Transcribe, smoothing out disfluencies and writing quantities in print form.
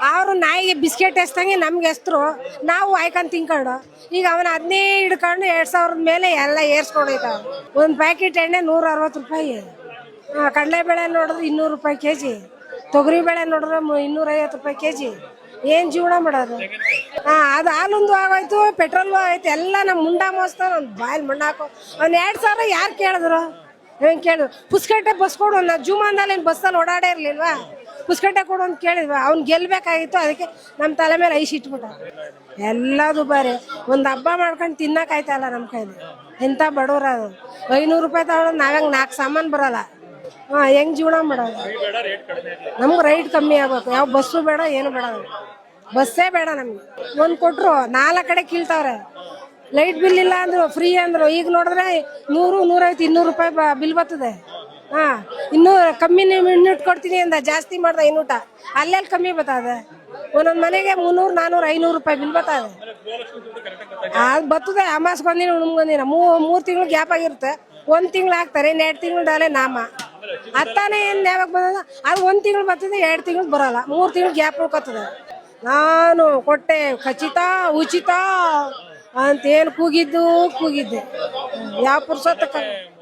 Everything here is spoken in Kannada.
ಅವರು ನಾಯಿಗೆ ಬಿಸ್ಕೆಟ್ ಎಸ್ತಂಗೆ ನಮ್ಗೆ ಎಸ್ತರು ನಾವು ಆಯ್ಕೊಂಡು ತಿನ್ಕೊಂಡು ಈಗ ಅವನ ಅದನ್ನೇ ಹಿಡ್ಕೊಂಡು 2,000 ಮೇಲೆ ಎಲ್ಲ ಏರ್ಸ್ಕೊಂಡೈತಾವ. ಒಂದು ಪ್ಯಾಕೆಟ್ ಎಣ್ಣೆ 160 ರೂಪಾಯಿ. ಕಡಲೆಬೇಳೆ ನೋಡಿದ್ರೆ 200 ರೂಪಾಯಿ ಕೆಜಿ, ತೊಗರಿ ಬೇಳೆ ನೋಡಿದ್ರೆ 250 ರೂಪಾಯಿ ಕೆಜಿ. ಏನ್ ಜೀವನ ಮಾಡೋದು? ಅದು ಹಾಲೊಂದು ಆಗೋಯ್ತು, ಪೆಟ್ರೋಲ್ ಆಗೋಯ್ತು, ಎಲ್ಲ ನಮ್ಮ ಮುಂಡ ಮೋಸ್ತಾನ ಬಾಯಲ್ಲಿ ಮಣ್ಣು ಹಾಕೋ. ಅವ್ನು 2,000 ಯಾರು ಕೇಳಿದ್ರು? ಹೆಂಗೆ ಕೇಳಿದ್ರು? ಪುಸ್ಕಟ್ಟೆ ಬಸ್ ಕೊಡು, ನಾವು ಜೂಮಾನ್ದಲ್ಲಿ ಏನು ಬಸ್ಸಲ್ಲಿ ಓಡಾಡೇ ಇರ್ಲಿಲ್ವಾ? ಪುಸ್ಕಟ್ಟೆ ಕೊಡು ಅಂತ ಕೇಳಿದ್ವಾ? ಅವ್ನು ಗೆಲ್ಬೇಕಾಗಿತ್ತು, ಅದಕ್ಕೆ ನಮ್ಮ ತಲೆ ಮೇಲೆ ಐಸ್ ಇಟ್ಬಿಟ್ಟ. ಎಲ್ಲದು ಬಾರಿ ಒಂದು ಹಬ್ಬ ಮಾಡ್ಕೊಂಡು ತಿನ್ನಕ್ಕಾಯ್ತಲ್ಲ ನಮ್ಮ ಕೈಲಿ. ಎಂಥ ಬಡವ್ರ ಅದು. 500 ರೂಪಾಯಿ ತಗೊಳ್ಳೋದು ನಾವಂಗೆ 4 ಸಾಮಾನು ಬರೋಲ್ಲ. ಹೆಂಗ್ ಜೀವನ ಮಾಡೋದು? ನಮ್ಗೆ ರೈಟ್ ಕಮ್ಮಿ ಆಗ್ಬೇಕು. ಯಾವ ಬಸ್ಸು ಬೇಡ, ಏನು ಬೇಡ, ಬಸ್ಸೇ ಬೇಡ ನಮ್ಗೆ. ಒಂದು ಕೊಟ್ರು 4 ಕಡೆ ಕೀಳ್ತಾವ್ರೆ. ಲೈಟ್ ಬಿಲ್ ಇಲ್ಲ ಅಂದ್ರು, ಫ್ರೀ ಅಂದ್ರು. ಈಗ ನೋಡಿದ್ರೆ 100, 150, 200 ರೂಪಾಯಿ ಬಿಲ್ ಬರ್ತದೆ. ಇನ್ನೂ ಕಮ್ಮಿ ಯೂನಿಟ್ ಕೊಡ್ತೀನಿ ಅಂದ, ಜಾಸ್ತಿ ಮಾಡ್ದ ಯೂನಿಟ. ಅಲ್ಲೆಲ್ಲಿ ಕಮ್ಮಿ ಬರ್ತದೆ? ಒಂದೊಂದು ಮನೆಗೆ 300, 400, 500 ರೂಪಾಯಿ ಬಿಲ್ ಬರ್ತದೆ. ಅದು ಬರ್ತದೆ. ಅಮಾಸ್ಗೊಂದಿನ ಉಣ್ಗೊಂದಿನ 3 ತಿಂಗಳು ಗ್ಯಾಪ್ ಆಗಿರುತ್ತೆ. 1 ತಿಂಗಳು ಹಾಕ್ತಾರೆ, 2 ತಿಂಗಳದಲ್ಲೇ ನಾಮ ಅತ್ತಾನೆ. ಏನು ಯಾವಾಗ ಬಂದ? ಅದು 1 ತಿಂಗಳು ಬರ್ತದೆ, 2 ತಿಂಗಳು ಬರೋಲ್ಲ, 3 ತಿಂಗಳು ಗ್ಯಾಪ್ ಉಳ್ಕೊತದೆ. ನಾನು ಕೊಟ್ಟೆ ಖಚಿತ ಉಚಿತ ಅಂತೇನು ಕೂಗಿದ್ದೆ. ಯಾವ ಪುರ್ಸೊತ್ತ